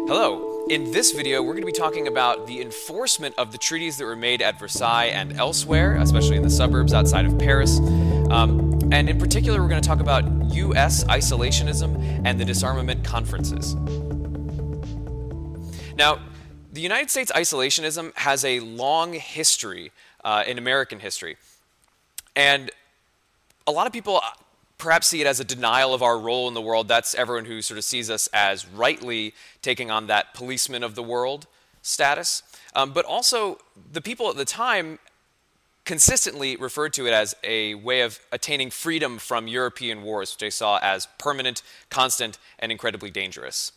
Hello. In this video, we're going to be talking about the enforcement of the treaties that were made at Versailles and elsewhere, especially in the suburbs outside of Paris. And in particular, we're going to talk about U.S. isolationism and the Disarmament Conferences. Now, the United States isolationism has a long history in American history. And a lot of people perhaps see it as a denial of our role in the world. That's everyone who sort of sees us as rightly taking on that policeman of the world status. But also, the people at the time consistently referred to it as a way of attaining freedom from European wars, which they saw as permanent, constant, and incredibly dangerous.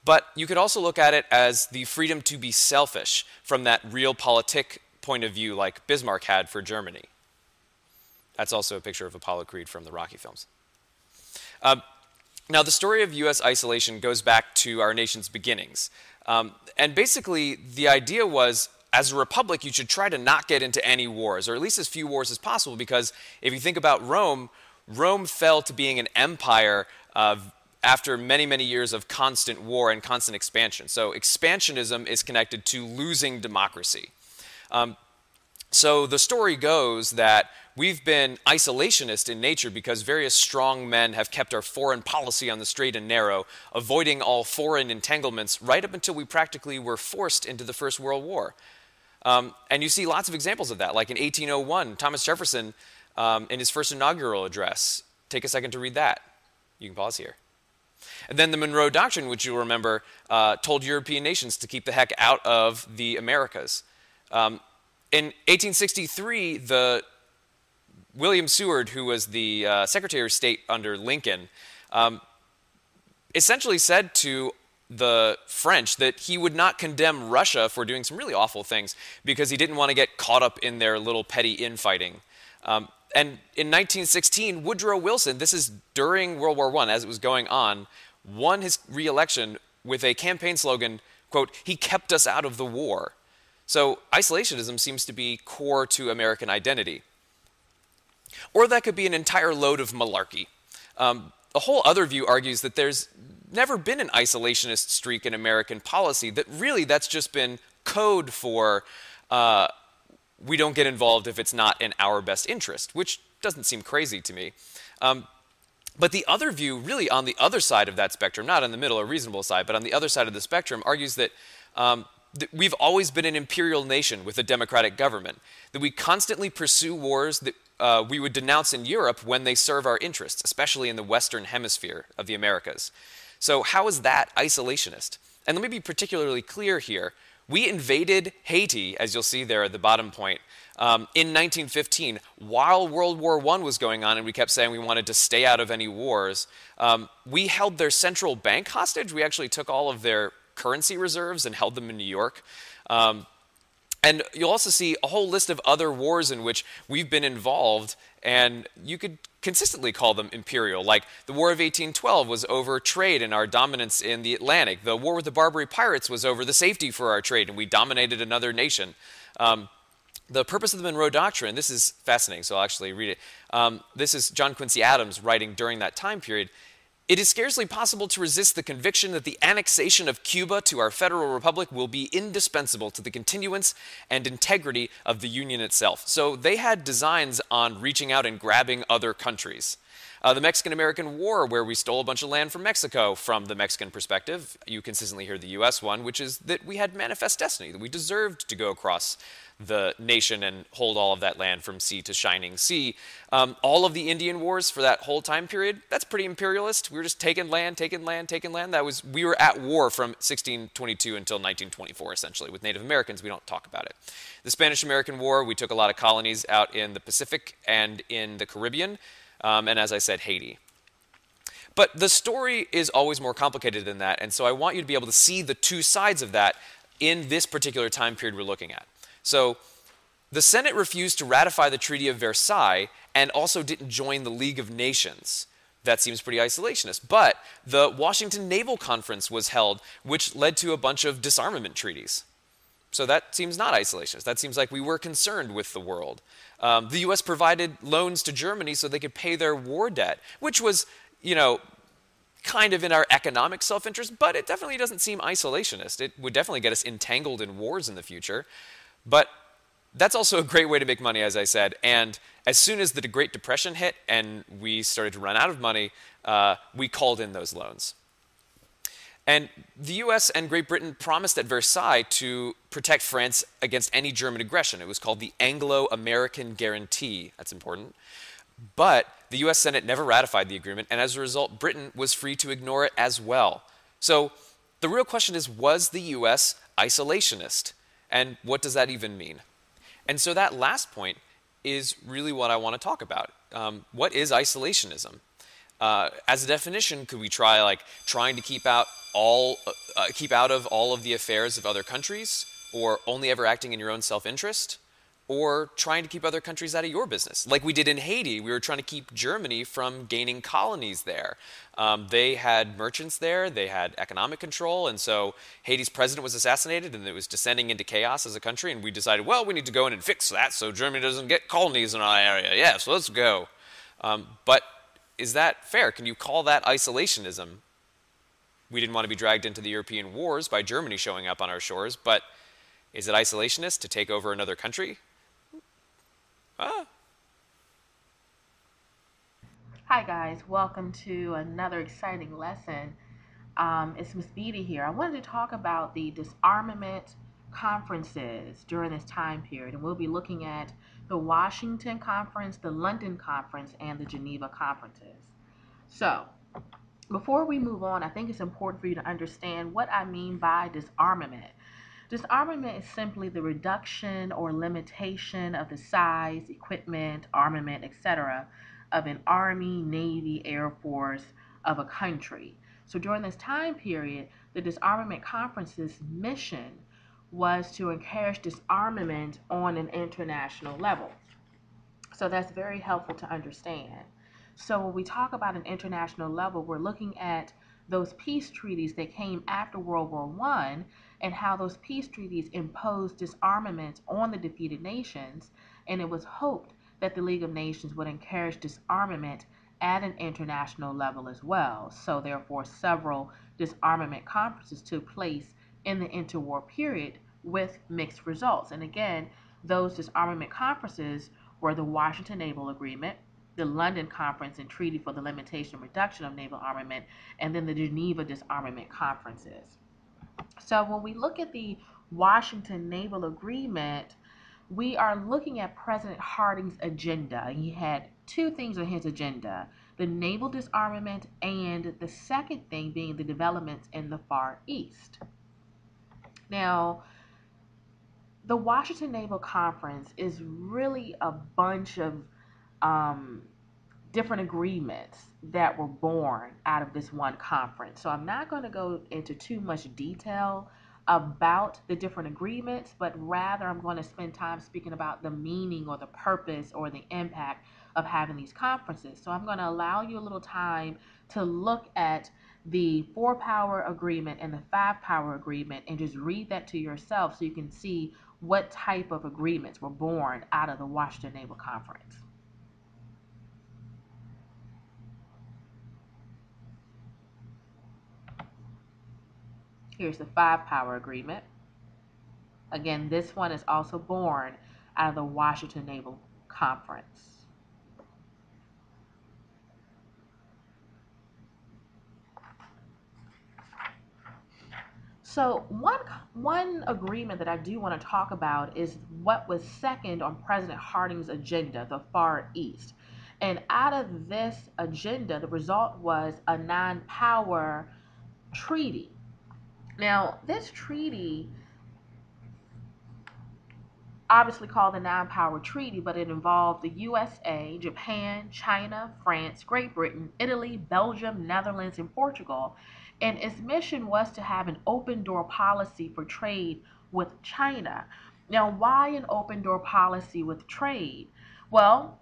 But you could also look at it as the freedom to be selfish from that realpolitik point of view like Bismarck had for Germany. That's also a picture of Apollo Creed from the Rocky films. Now, the story of U.S. isolation goes back to our nation's beginnings. And basically, the idea was, as a republic, you should try to not get into any wars, or at least as few wars as possible, because if you think about Rome, Rome fell to being an empire after many, many years of constant war and constant expansion. So expansionism is connected to losing democracy. So the story goes that we've been isolationist in nature because various strong men have kept our foreign policy on the straight and narrow, avoiding all foreign entanglements right up until we practically were forced into the First World War. And you see lots of examples of that, like in 1801, Thomas Jefferson, in his first inaugural address. Take a second to read that. You can pause here. And then the Monroe Doctrine, which you'll remember, told European nations to keep the heck out of the Americas. In 1863, William Seward, who was the Secretary of State under Lincoln, essentially said to the French that he would not condemn Russia for doing some really awful things because he didn't want to get caught up in their little petty infighting. And in 1916, Woodrow Wilson, this is during World War I, as it was going on, won his re-election with a campaign slogan, quote, "He kept us out of the war." So isolationism seems to be core to American identity. Or that could be an entire load of malarkey. A whole other view argues that there's never been an isolationist streak in American policy, that really that's just been code for we don't get involved if it's not in our best interest, which doesn't seem crazy to me. But the other view, really on the other side of that spectrum, not in the middle or reasonable side, but on the other side of the spectrum, argues that we've always been an imperial nation with a democratic government, that we constantly pursue wars that we would denounce in Europe when they serve our interests, especially in the Western Hemisphere of the Americas. So how is that isolationist? And let me be particularly clear here. We invaded Haiti, as you'll see there at the bottom point, in 1915, while World War I was going on, and we kept saying we wanted to stay out of any wars. We held their central bank hostage. We actually took all of their currency reserves and held them in New York. And you'll also see a whole list of other wars in which we've been involved, and you could consistently call them imperial. Like the War of 1812 was over trade and our dominance in the Atlantic. The war with the Barbary pirates was over the safety for our trade, and we dominated another nation. The purpose of the Monroe Doctrine, this is fascinating, so I'll actually read it. This is John Quincy Adams writing during that time period. "It is scarcely possible to resist the conviction that the annexation of Cuba to our federal republic will be indispensable to the continuance and integrity of the Union itself." So they had designs on reaching out and grabbing other countries. The Mexican-American War, where we stole a bunch of land from Mexico from the Mexican perspective, you consistently hear the U.S. one, which is that we had manifest destiny, that we deserved to go across the nation and hold all of that land from sea to shining sea. All of the Indian wars for that whole time period, that's pretty imperialist. We were just taking land, taking land, taking land. We were at war from 1622 until 1924, essentially. With Native Americans, we don't talk about it. The Spanish-American War, we took a lot of colonies out in the Pacific and in the Caribbean, and as I said, Haiti. But the story is always more complicated than that, and so I want you to be able to see the two sides of that in this particular time period we're looking at. So the Senate refused to ratify the Treaty of Versailles and also didn't join the League of Nations. That seems pretty isolationist. But the Washington Naval Conference was held, which led to a bunch of disarmament treaties. So that seems not isolationist. That seems like we were concerned with the world. The U.S. provided loans to Germany so they could pay their war debt, which was, kind of in our economic self-interest, but it definitely doesn't seem isolationist. It would definitely get us entangled in wars in the future. But that's also a great way to make money, as I said. And as soon as the Great Depression hit and we started to run out of money, we called in those loans. And the US and Great Britain promised at Versailles to protect France against any German aggression. It was called the Anglo-American Guarantee. That's important. But the US Senate never ratified the agreement, and as a result, Britain was free to ignore it as well. So the real question is, was the US isolationist? And what does that even mean? And so that last point is really what I want to talk about. What is isolationism? As a definition, could we try trying to keep out of all of the affairs of other countries, or only ever acting in your own self-interest, or trying to keep other countries out of your business? Like we did in Haiti, we were trying to keep Germany from gaining colonies there. They had merchants there, they had economic control, and so Haiti's president was assassinated and it was descending into chaos as a country, and we decided, well, we need to go in and fix that so Germany doesn't get colonies in our area. Yeah, so let's go. But is that fair? Can you call that isolationism? We didn't want to be dragged into the European wars by Germany showing up on our shores, but is it isolationist to take over another country? Hi guys, welcome to another exciting lesson. It's Miss Beatty here. I wanted to talk about the disarmament conferences during this time period, and we'll be looking at the Washington Conference, the London Conference, and the Geneva Conferences. So, before we move on, I think it's important for you to understand what I mean by disarmament. Disarmament is simply the reduction or limitation of the size, equipment, armament, etc. of an army, navy, air force of a country. So during this time period, the disarmament conference's mission was to encourage disarmament on an international level. So that's very helpful to understand. So when we talk about an international level, we're looking at those peace treaties that came after World War I and how those peace treaties imposed disarmament on the defeated nations, and it was hoped that the League of Nations would encourage disarmament at an international level as well. So therefore, several disarmament conferences took place in the interwar period with mixed results. And again, those disarmament conferences were the Washington Naval Agreement, the London Conference and Treaty for the Limitation and Reduction of Naval Armament, and then the Geneva Disarmament Conferences. So when we look at the Washington Naval Agreement, we are looking at President Harding's agenda. He had two things on his agenda: the naval disarmament, and the second thing being the developments in the Far East. Now, the Washington Naval Conference is really a bunch of different agreements that were born out of this one conference. So I'm not going to go into too much detail about the different agreements, but rather I'm going to spend time speaking about the meaning or the purpose or the impact of having these conferences. So I'm going to allow you a little time to look at the 4-power agreement and the 5-power agreement and just read that to yourself so you can see what type of agreements were born out of the Washington Naval Conference. Here's the 5-power agreement. Again, this one is also born out of the Washington Naval Conference. So one agreement that I do want to talk about is what was second on President Harding's agenda, the Far East. And out of this agenda, the result was a 9-power treaty. Now, this treaty, obviously called the 9-power treaty, but it involved the USA, Japan, China, France, Great Britain, Italy, Belgium, Netherlands, and Portugal. And its mission was to have an open door policy for trade with China. Now, why an open door policy with trade? Well,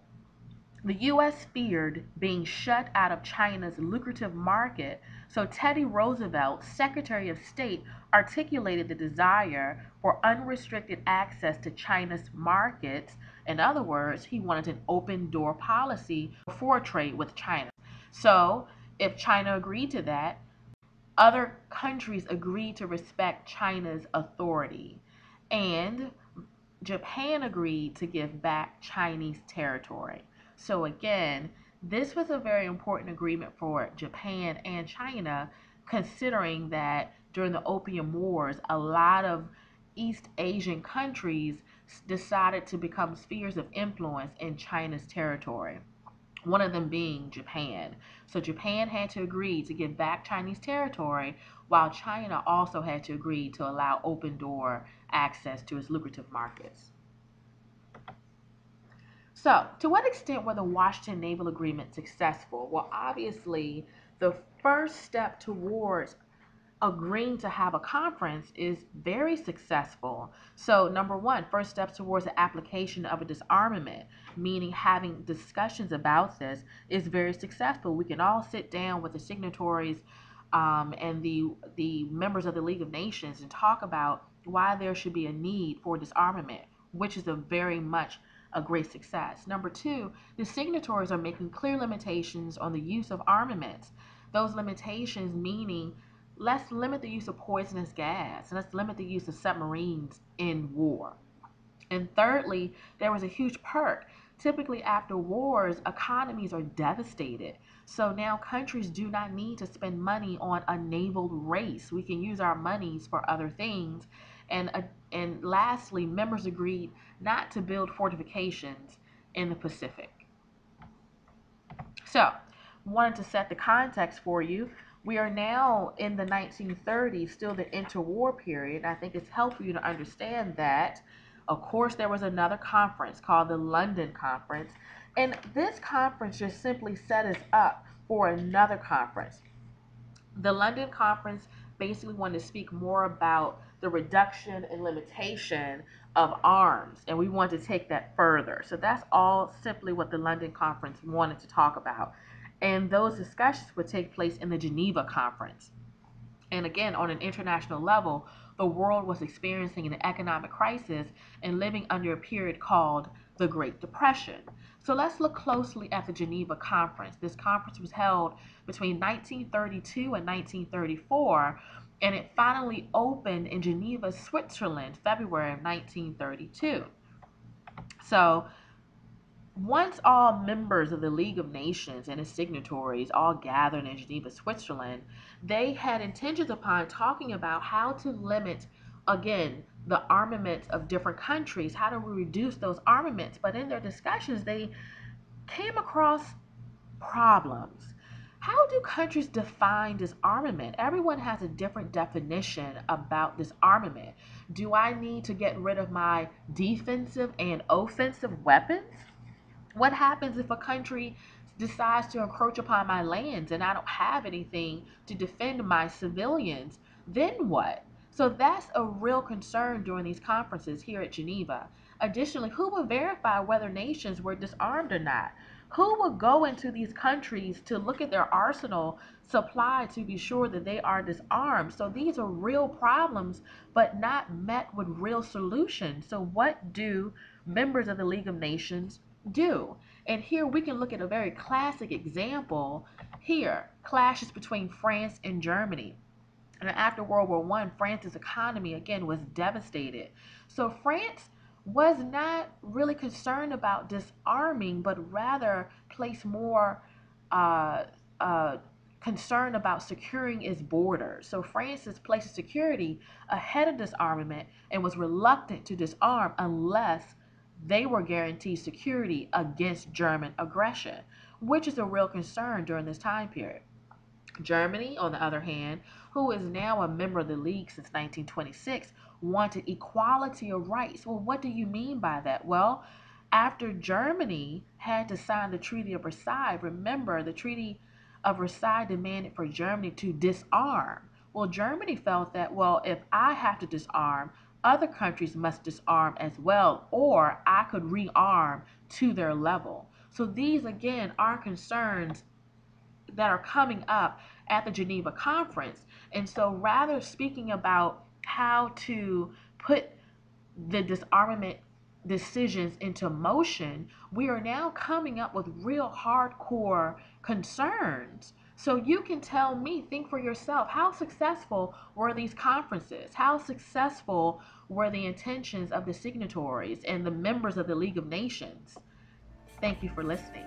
the U.S. feared being shut out of China's lucrative market, so Teddy Roosevelt, Secretary of State, articulated the desire for unrestricted access to China's markets. In other words, he wanted an open door policy for trade with China. So If China agreed to that, other countries agreed to respect China's authority. And Japan agreed to give back Chinese territory. So again, this was a very important agreement for Japan and China, considering that during the Opium Wars, a lot of East Asian countries decided to become spheres of influence in China's territory, one of them being Japan. So Japan had to agree to give back Chinese territory, while China also had to agree to allow open door access to its lucrative markets. So, to what extent were the Washington Naval Agreement successful? Well, obviously, the first step towards agreeing to have a conference is very successful. So, number one, first steps towards the application of a disarmament, meaning having discussions about this, is very successful. We can all sit down with the signatories and the members of the League of Nations and talk about why there should be a need for disarmament, which is a very much a great success. Number two, the signatories are making clear limitations on the use of armaments. Those limitations meaning let's limit the use of poisonous gas, and let's limit the use of submarines in war. And thirdly, there was a huge perk. Typically, after wars, economies are devastated. So now countries do not need to spend money on a naval race. We can use our monies for other things. And lastly, members agreed not to build fortifications in the Pacific. So, wanted to set the context for you. We are now in the 1930s, still the interwar period. I think it's helpful for you to understand that. Of course, there was another conference called the London Conference, and this conference just simply set us up for another conference. The London Conference basically wanted to speak more about the reduction and limitation of arms, and we want to take that further. So that's all simply what the London Conference wanted to talk about. And those discussions would take place in the Geneva Conference. And again, on an international level, the world was experiencing an economic crisis and living under a period called the Great Depression. So let's look closely at the Geneva Conference. This conference was held between 1932 and 1934, and it finally opened in Geneva, Switzerland, February of 1932. So once all members of the League of Nations and its signatories all gathered in Geneva, Switzerland, they had intentions upon talking about how to limit, again, the armaments of different countries. How do we reduce those armaments? But in their discussions, they came across problems. How do countries define disarmament? Everyone has a different definition about disarmament. Do I need to get rid of my defensive and offensive weapons? What happens if a country decides to encroach upon my lands and I don't have anything to defend my civilians? Then what? So that's a real concern during these conferences here at Geneva. Additionally, who will verify whether nations were disarmed or not? Who will go into these countries to look at their arsenal supply to be sure that they are disarmed? So these are real problems, but not met with real solutions. So what do members of the League of Nations do? And here we can look at a very classic example here, clashes between France and Germany. And after World War I, France's economy again was devastated. So France was not really concerned about disarming, but rather placed more uh, uh, concern about securing its borders. So France's place of security ahead of disarmament and was reluctant to disarm unless they were guaranteed security against German aggression, which is a real concern during this time period. Germany, on the other hand, who is now a member of the League since 1926, wanted equality of rights. Well, what do you mean by that? Well, after Germany had to sign the Treaty of Versailles, remember the Treaty of Versailles demanded for Germany to disarm. Well, Germany felt that, well, if I have to disarm, other countries must disarm as well, or I could rearm to their level. So these, again, are concerns that are coming up at the Geneva Conference. And so rather speaking about how to put the disarmament decisions into motion, we are now coming up with real hardcore concerns So you can tell me, think for yourself, how successful were these conferences? How successful were the intentions of the signatories and the members of the League of Nations? Thank you for listening.